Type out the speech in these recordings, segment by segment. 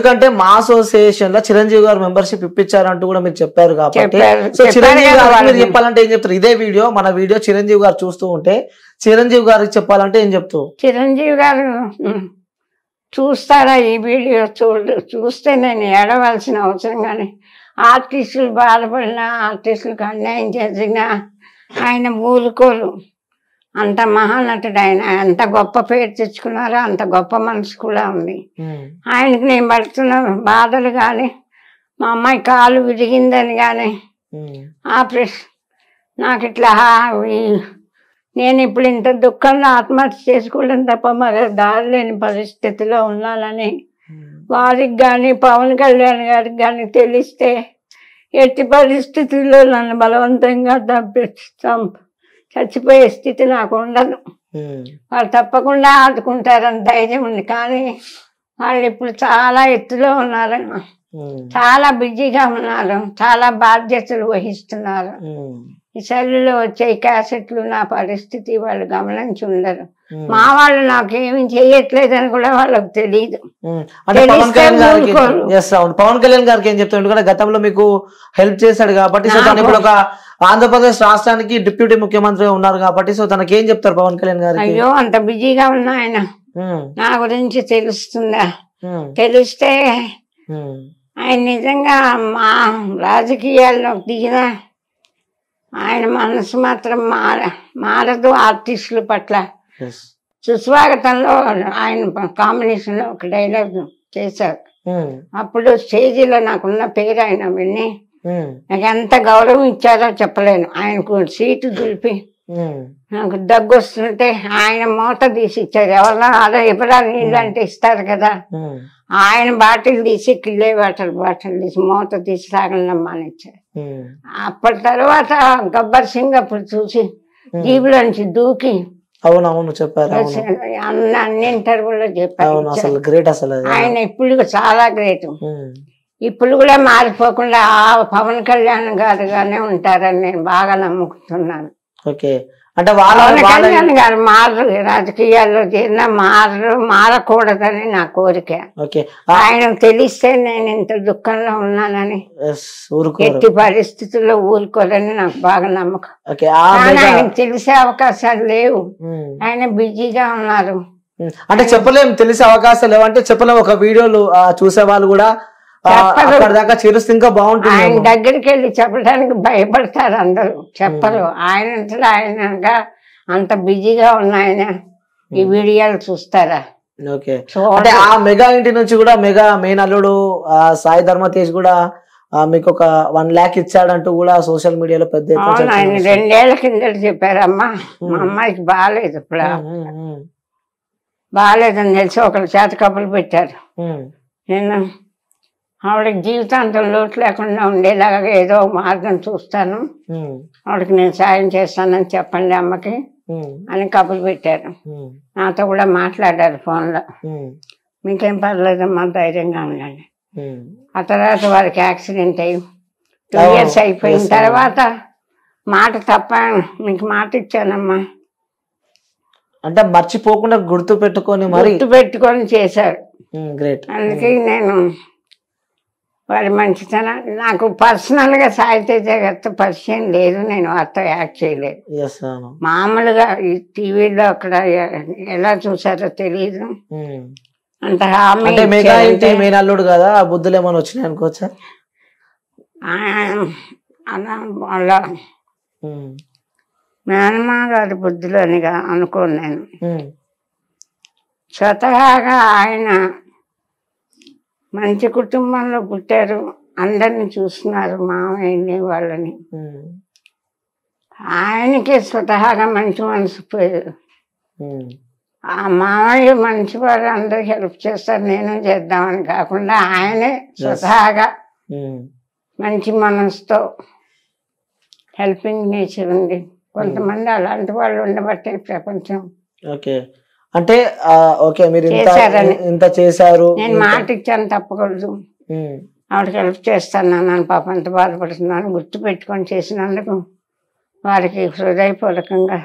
ఎందుకంటే మా అసోసియేషన్ లో చిరంజీవి గారు మెంబర్షిప్ ఇప్పించారంటూ కూడా మీరు చెప్పారు కాబట్టి సో చిరంజీవి గారు మీరు చెప్పాలంటే ఏం చెప్తారు? ఇదే వీడియో మన వీడియో చిరంజీవి గారు చూస్తూ ఉంటే చిరంజీవి గారికి చెప్పాలంటే ఏం చెప్తావు? చిరంజీవి గారు చూస్తారా ఈ వీడియో? చూస్తే నేను ఏడవలసిన అవసరం కానీ ఆర్టిస్టులు బాధపడినా ఆర్టిస్టులకు అన్యాయం చేసినా ఆయన ఊరుకోరు. అంత మహానటుడు ఆయన. ఎంత గొప్ప పేరు తెచ్చుకున్నారో అంత గొప్ప మనసు కూడా ఉంది ఆయనకి. నేను పడుతున్న బాధలు కానీ మా అమ్మాయి కాలు విరిగిందని కానీ ఆపరేషన్ నాకు ఇట్లా నేను ఇప్పుడు ఇంత దుఃఖంలో ఆత్మహత్య చేసుకోవడం తప్ప మరి దారి లేని పరిస్థితిలో ఉన్నానని వారికి కానీ పవన్ కళ్యాణ్ గారికి కానీ తెలిస్తే ఎట్టి పరిస్థితుల్లో నన్ను బలవంతంగా చచ్చిపోయే స్థితి నాకు ఉండదు. వాళ్ళు తప్పకుండా ఆదుకుంటారని ధైర్యం ఉంది. కానీ వాళ్ళు ఇప్పుడు చాలా ఎత్తులో ఉన్నారు, చాలా బిజీగా ఉన్నారు, చాలా బాధ్యతలు వహిస్తున్నారు. ఈ సెల్లులో వచ్చే క్యాసెట్లు నా పరిస్థితి వాళ్ళు గమనించి ఉండరు. మా వాళ్ళు నాకేమి చేయట్లేదని కూడా వాళ్ళకి తెలియదు. పవన్ కళ్యాణ్ గారికి ఏం చెప్తాను? ఎందుకంటే గతంలో మీకు హెల్ప్ చేశాడు కాబట్టి సో తను ఇప్పుడు ఒక ఆంధ్రప్రదేశ్ రాష్ట్రానికి డిప్యూటీ ముఖ్యమంత్రి ఉన్నారు కాబట్టి సో తనకి ఏం చెప్తారు పవన్ కళ్యాణ్ గారు? అయ్యో అంత బిజీగా ఉన్నా ఆయన నా గురించి తెలుస్తుందా? తెలిస్తే ఆయన నిజంగా మా రాజకీయాల్లో దిగిన ఆయన మనసు మాత్రం మారదు. ఆర్టిస్టుల పట్ల సుస్వాగతంలో ఆయన కాంబినేషన్ లో ఒక డైలాగ్ చేశారు. అప్పుడు స్టేజీలో నాకున్న పేరు ఆయన విని నాకు ఎంత గౌరవం ఇచ్చారో చెప్పలేను. ఆయనకు సీటు దులిపి నాకు దగ్గు వస్తుంటే ఆయన మూత తీసి ఇచ్చారు. ఎవరన్నా అలా ఎవరా నీళ్ళు అంటే ఇస్తారు కదా, ఆయన బాటిల్ తీసి కిల్లే వాటర్ బాటిల్ తీసి మూత తీసి తాగలమ్మని ఇచ్చారు. అప్పటి తర్వాత గబ్బర్ సింగ్ అప్పుడు చూసి జీబులోంచి దూకి అవునవును చెప్పారు, అన్ని ఇంటర్వ్యూలో చెప్పారు. ఆయన ఇప్పుడు చాలా గ్రేట్. ఇప్పుడు కూడా మారిపోకుండా పవన్ కళ్యాణ్ గారుగానే ఉంటారని నేను బాగా నమ్ముకుంటున్నాను. అంటే పవన్ కళ్యాణ్ గారు మారరు, రాజకీయాల్లో చేరినా మారకూడదని నా కోరిక. ఆయన తెలిస్తే నేను ఇంత దుఃఖంలో ఉన్నానని ఎట్టి పరిస్థితుల్లో ఊరుకోరని నాకు బాగా నమ్మకం. ఆయన తెలిసే అవకాశాలు లేవు, ఆయన బిజీగా ఉన్నారు. అంటే చెప్పలేము, తెలిసే అవకాశాలు లేవు అంటే చెప్పలేము. ఒక వీడియోలు చూసే వాళ్ళు కూడా దాకా చేరుస్తే ఇంకా బాగుంటుంది. ఆయన దగ్గరికి వెళ్ళి చెప్పడానికి భయపడతారు అందరూ, చెప్పరు. ఆయనగా అంత బిజీగా ఉన్నాయన ఈ వీడియోలు చూస్తారా? అంటే ఆ మెగా ఇంటి నుంచి కూడా మెగా మెయిన్ అల్లుడు సాయి ధర్మ తేజ్ కూడా మీకు ఒక 1 lakh ఇచ్చాడంటూ కూడా సోషల్ మీడియాలో పెద్ద ఆయన 2 ఏళ్ల కిందట చెప్పారమ్మా. మా అమ్మాయికి బాగాలేదు, ఇప్పుడు బాగాలేదని తెలిసి ఒకరి చేత కబుర్లు పెట్టారు. నేను ఆవిడకి జీవితాంతం లోటు లేకుండా ఉండేలాగా ఏదో మార్గం చూస్తాను, ఆవిడకి నేను సాయం చేస్తానని చెప్పండి అమ్మకి అని కబుర్లు పెట్టారు. నాతో కూడా మాట్లాడారు ఫోన్లో. మీకేం పర్లేదమ్మా, ధైర్యంగా ఉండండి. ఆ తర్వాత వారికి యాక్సిడెంట్ అయ్యి 2 years అయిపోయిన తర్వాత మాట తప్ప మీకు మాట ఇచ్చానమ్మా అంటే మర్చిపోకుండా గుర్తు పెట్టుకొని చేశారు. అందుకే నేను వారి మంచితనం, నాకు పర్సనల్ గా సాయితేజ గారితో పరిచయం లేదు, నేను వారితో యాక్ట్ చేయలేదు. మామూలుగా ఈ టీవీలో అక్కడ ఎలా చూసారో తెలియదు. అంత అల్లుడు కదా, బుద్ధులు ఏమైనా వచ్చినాయి అనుకోవచ్చా? అలా మేనమా గారి బుద్ధులు అని అనుకోను నేను. స్వతహాగా ఆయన మంచి కుటుంబంలో పుట్టారు, అందరిని చూస్తున్నారు, మామయ్యని వాళ్ళని. ఆయనకే స్వతహాగా మంచి మనసు పోయారు. ఆ మామయ్య మంచివారు, అందరికి హెల్ప్ చేస్తారు, నేను చేద్దామని కాకుండా ఆయనే స్వతహాగా మంచి మనసుతో హెల్పింగ్ నేచర్ ఉంది. కొంతమంది అలాంటి వాళ్ళు ఉండబట్టే ప్రపంచం. అంటే మీరు ఇంత చేశారు, నేను మాట ఇచ్చాను తప్పకూడదు, ఆవిడకి హెల్ప్ చేస్తాను, నన్ను పాప అంత బాధపడుతున్నాను గుర్తు పెట్టుకొని చేసినందుకు వారికి హృదయపూర్వకంగా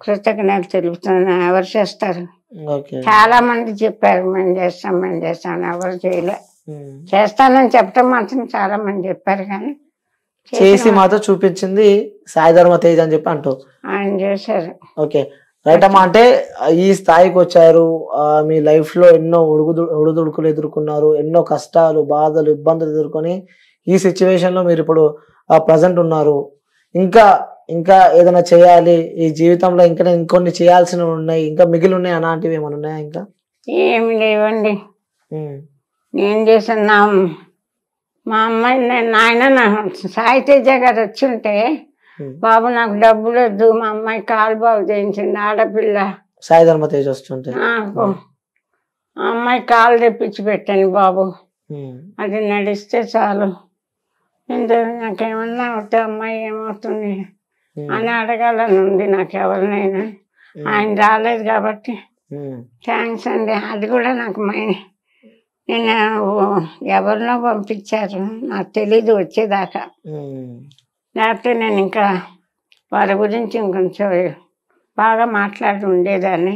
కృతజ్ఞతలు తెలుపుతున్నాను. ఎవరు చేస్తారు? ఓకే. చాలా మంది చెప్పారు మేము చేస్తాం, ఎవరు చేయలే. చేస్తానని చెప్పడం మాత్రం చాలా మంది చెప్పారు, కానీ చేసి మాతో చూపించింది సాయి ధర్మ తేజ్ అని చెప్పి అంటూ ఆయన చేశారు. ఓకే, రైట్ అమ్మా. అంటే ఈ స్థాయికి వచ్చారు, మీ లైఫ్ లో ఎన్నో ఒడుదుడుకులు ఎదుర్కొన్నారు, ఎన్నో కష్టాలు, బాధలు, ఇబ్బందులు ఎదుర్కొని ఈ సిచ్యువేషన్ లో మీరు ఇప్పుడు ప్రజెంట్ ఉన్నారు. ఇంకా ఇంకా ఏదైనా చేయాలి ఈ జీవితంలో, ఇంకా ఇంకొన్ని చేయాల్సినవి ఉన్నాయి, ఇంకా మిగిలి ఉన్నాయి అలాంటివి ఏమైనా ఉన్నాయా? ఇంకా ఏమి లేవండి. నేను చేసిన మా అమ్మాయి నాయన సాయి తేజ గారు వచ్చి ఉంటే, బాబు నాకు డబ్బులు వద్దు, మా అమ్మాయి కాలు బాగు చేయించండి, ఆడపిల్ల సాయి ధర్మ తేజ్ వస్తుంటే ఆ అమ్మాయి కాలు తెప్పించి పెట్టండి బాబు, అది నడిస్తే చాలు, నాకేమన్నా అవుతే అమ్మాయి ఏమవుతుంది అని అడగాలని ఉంది నాకు ఎవరినైనా. ఆయన రాలేదు కాబట్టి థ్యాంక్స్ అండి. అది కూడా నాకు నేను ఎవరినో పంపించారు, నాకు తెలీదు వచ్చేదాకా. లేకపోతే నేను ఇంకా వారి గురించి ఇంకొంచెం బాగా మాట్లాడి ఉండేదాన్ని.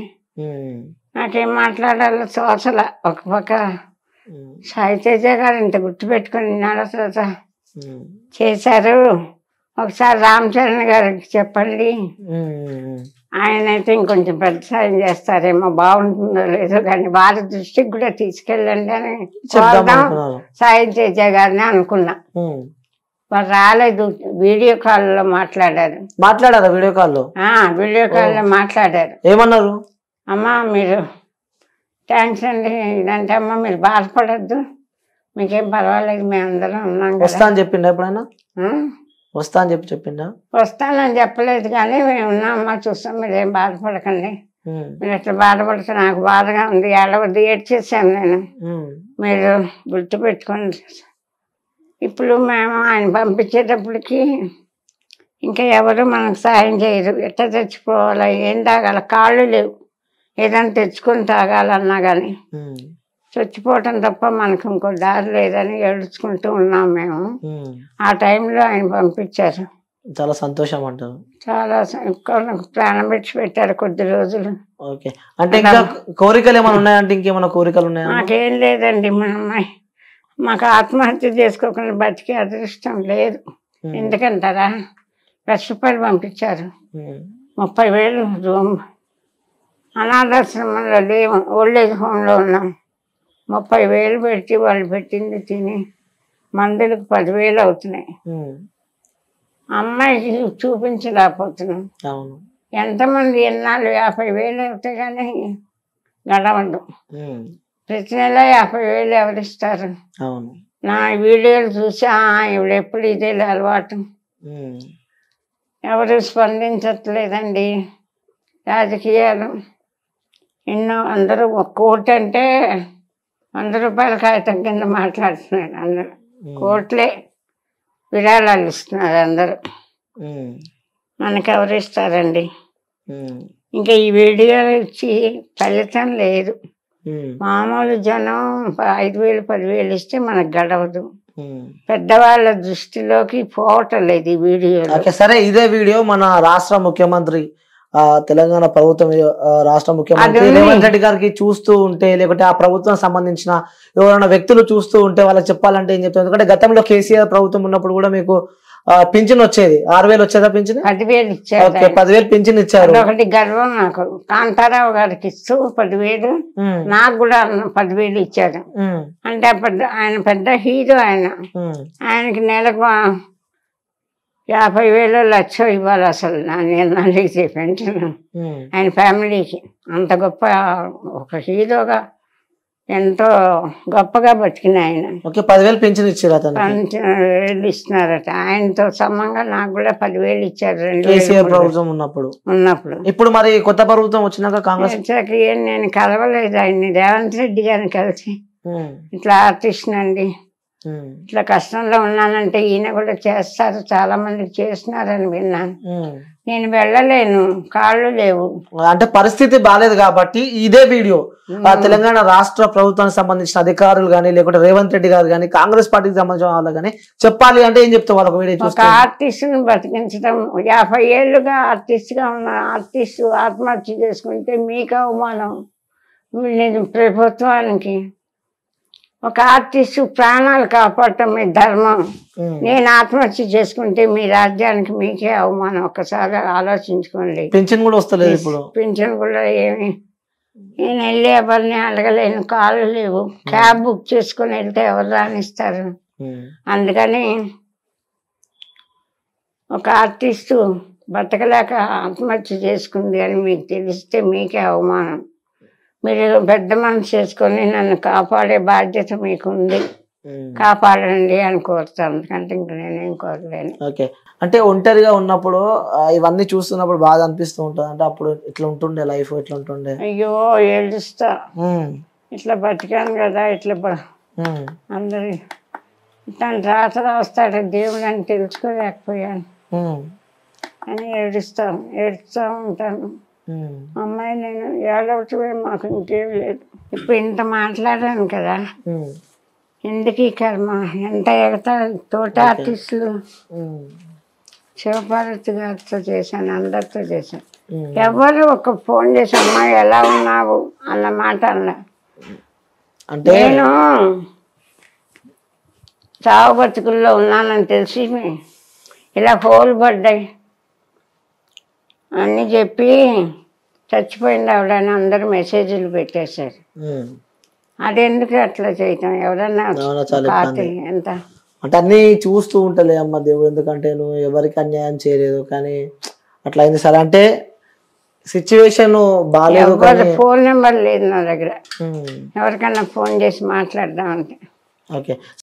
నాకేం మాట్లాడాలో తోచల. ఒక పక్క సాయి తేజ గారు ఇంత గుర్తుపెట్టుకుని తర్వాత చేశారు. ఒకసారి రామ్ చరణ్ గారికి చెప్పండి, ఆయన అయితే ఇంకొంచెం పెద్ద సాయం చేస్తారేమో, బాగుంటుందో లేదో కానీ వారి దృష్టికి కూడా తీసుకెళ్ళండి అని సాయి తేజ గారిని అనుకున్నా. వారు రాలేదు, వీడియో కాల్లో మాట్లాడారు. వీడియో కాల్లో మాట్లాడారు. ఏమన్నారు? అమ్మా మీరు థ్యాంక్స్ అండి, ఇదంటే అమ్మ మీరు బాధపడద్దు, మీకేం పర్వాలేదు, మేమందరం ఉన్నాం. వస్తా అని చెప్పిండా ఎప్పుడైనా? వస్తా అని చెప్పిండా? వస్తానని చెప్పలేదు, కానీ మేము ఉన్నామమ్మా, చూస్తాం, మీరేం బాధపడకండి, మీరు ఎట్లా బాధపడితే నాకు బాధగా ఉంది, ఏడవద్దు, ఏడ్చేసాను నేను, మీరు గుర్తు పెట్టుకోండి. ఇప్పుడు మేము ఆయన పంపించేటప్పటికి ఇంకా ఎవరు మనకు సాయం చేయరు. ఎట్లా తెచ్చుకోవాలా, ఏం తాగాల, కాళ్ళు లేవు, ఏదైనా తెచ్చుకొని తాగాలన్నా కానీ చచ్చిపోవటం తప్ప మనకు ఇంకో దారి లేదని ఏడుచుకుంటూ ఉన్నాం మేము. ఆ టైంలో ఆయన పంపించారు. చాలా సంతోషం అంటారు. చాలా ప్రాణం పెట్టి పెట్టారు కొద్ది రోజులు. ఓకే, అంటే ఇంకా కోరికలు ఏమైనా ఉన్నాయంటే ఇంకేమైనా కోరికలు ఉన్నాయా? నాకేం లేదండి. మా అమ్మాయి మాకు ఆత్మహత్య చేసుకోకుండా బతికే అదృష్టం లేదు. ఎందుకంటారా, ₹1,00,000 పంపించారు, 30,000 రూమ్, అనాథాశ్రమంలో లేవు, ఓల్డేజ్ హోమ్లో ఉన్నాం. 30,000 పెట్టి వాళ్ళు పెట్టింది తిని మందులకు 10,000 అవుతున్నాయి. అమ్మాయికి చూపించలేకపోతున్నాం. ఎంతమంది ఎన్నాళ్ళు 50,000 అవుతాయి కానీ గడవదు. ప్రతి నెల 50,000 ఎవరిస్తారు? నా వీడియోలు చూసి ఇప్పుడు ఎప్పుడు ఇదే అలవాటు. ఎవరు స్పందించట్లేదండి. రాజకీయాలు ఎన్నో, అందరూ ₹1 అంటే ₹100 కాగితం కింద మాట్లాడుతున్నారు. అందరూ కోట్లే విరాళాలు ఇస్తున్నారు అందరూ. మనకెవరు ఇస్తారండి? ఇంకా ఈ వీడియోలు ఇచ్చి ఫలితం లేదు. మామూలు జనం 5,000 10,000 ఇస్తే మనకు గడవదు. పెద్దవాళ్ళ దృష్టిలోకి పోవటం లేదు ఈ వీడియో. సరే, ఇదే వీడియో మన రాష్ట్ర ముఖ్యమంత్రి, తెలంగాణ ప్రభుత్వం రాష్ట్ర ముఖ్యమంత్రి రేవంత్ రెడ్డి గారికి చూస్తూ ఉంటే, లేకుంటే ఆ ప్రభుత్వం సంబంధించిన ఎవరైనా వ్యక్తులు చూస్తూ ఉంటే వాళ్ళకి చెప్పాలంటే ఏం చెప్తారు? ఎందుకంటే గతంలో కేసీఆర్ ప్రభుత్వం ఉన్నప్పుడు కూడా మీకు పింఛన్ వచ్చేది. 6,000 వచ్చేదా పింఛన్? 10,000 ఇచ్చారు. 10,000 పింఛన్ ఇచ్చారు. ఒకటి గర్వం నాకు. కాంతారావు గారికి ఇస్తూ 10,000, నాకు కూడా 10,000 ఇచ్చారు. అంటే ఆయన పెద్ద హీరో. ఆయనకి నెలకు 50,000 1,00,000 ఇవ్వాలి అసలు. నేను అడిగితే పెన్షన్ ఆయన ఫ్యామిలీకి. అంత గొప్ప ఒక హీరోగా ఎంతో గొప్పగా బతికిన ఆయన. 10,000 పెన్షన్ ఇచ్చారు. 10,000 ఇస్తున్నారట. ఆయనతో సమంగా నాకు కూడా 10,000 ఇచ్చారు కేసీఆర్ ప్రభుత్వం ఉన్నప్పుడు. ఇప్పుడు మరి కొత్త ప్రభుత్వం వచ్చినాక కాంగ్రెస్ నేను కలవలేదు ఆయన్ని. రేవంత్ రెడ్డి గారిని కలిసి ఇట్లా ఆర్టిస్ట్ అండి, ఇట్లా కష్టంలో ఉన్నానంటే ఈయన కూడా చేస్తారు, చాలా మందికి చేస్తున్నారని విన్నాను. నేను వెళ్ళలేను, కాళ్ళు లేవు. అంటే పరిస్థితి బాలేదు కాబట్టి ఇదే వీడియో తెలంగాణ రాష్ట్ర ప్రభుత్వానికి సంబంధించిన అధికారులు కానీ లేకుంటే రేవంత్ రెడ్డి గారు కానీ కాంగ్రెస్ పార్టీకి సంబంధించిన వాళ్ళు కానీ చెప్పాలి అంటే ఏం చెప్తావు వాళ్ళకి వీడియో చూస్తే? ఒక ఆర్టిస్టుని బతికించడం, 50 ఏళ్ళుగా ఆర్టిస్ట్గా ఉన్న ఆర్టిస్టు ఆత్మహత్య చేసుకుంటే మీకు అవమానం. నేను ప్రభుత్వానికి ఒక ఆర్టిస్టు ప్రాణాలు కాపాడటం మీ ధర్మం. నేను ఆత్మహత్య చేసుకుంటే మీ రాజ్యానికి మీకే అవమానం. ఒక్కసారి ఆలోచించుకోండి. పింఛన్ కూడా వస్తలేదు ఇప్పుడు. పింఛన్ కూడా ఏమి, నేను వెళ్ళి ఎవరిని అడగలేను, కాళ్ళు లేవు. క్యాబ్ బుక్ చేసుకుని వెళ్తే ఎవరు రానిస్తారు? అందుకని ఒక ఆర్టిస్టు బతకలేక ఆత్మహత్య చేసుకుంది అని మీకు తెలిస్తే మీకే అవమానం. మీరు పెద్ద మనసు చేసుకొని నన్ను కాపాడే బాధ్యత మీకుంది, కాపాడండి అని కోరుతాను. ఎందుకంటే ఇంక నేనేం కోరలేను. ఓకే, అంటే ఒంటరిగా ఉన్నప్పుడు ఇవన్నీ చూస్తున్నప్పుడు బాధ అనిపిస్తూ ఉంటుంది. అంటే అప్పుడు ఇట్లా ఉంటుండే లైఫ్, ఇట్లా ఉంటుండే. అయ్యో ఏడుస్తా, ఇట్లా బతికాను కదా, ఇట్లా అందరి తను రాత రాస్తాడు దేవుడు అని తెలుసుకోలేకపోయాను అని ఏడుస్తూ ఉంటాను. అమ్మాయి నేను ఏడవటమే, మాకు ఇంకేం లేదు. ఇప్పుడు ఇంత మాట్లాడాను కదా, ఎందుకు ఈ కర్మ? ఎంత ఎగతాడు. తోటి ఆర్టిస్టులు శివపార్వతి గారితో చేశాను, అందరితో చేశాను. ఎవరు ఒక ఫోన్ చేసి అమ్మాయి ఎలా ఉన్నావు అన్న మాట అన్నా. నేను చావు బతుకుల్లో ఉన్నానని తెలిసి ఇలా హోల్ పడ్డాయి అన్నీ చెప్పి చచ్చిపోయింది ఆవిడని అందరూ మెసేజ్లు పెట్టేశారు. అది ఎందుకు అట్లా చేయటం? ఎవరన్నా ఎంత అంటే అన్ని చూస్తూ ఉంటలే అమ్మ దేవుడు, ఎందుకంటే నువ్వు ఎవరికి అన్యాయం చేయలేదు కానీ అట్లా అయింది సార్. అంటే సిచ్యువేషన్ బాగాలేదు, ఫోన్ నెంబర్ లేదు నా దగ్గర, ఎవరికన్నా ఫోన్ చేసి మాట్లాడదామంటే. ఓకే.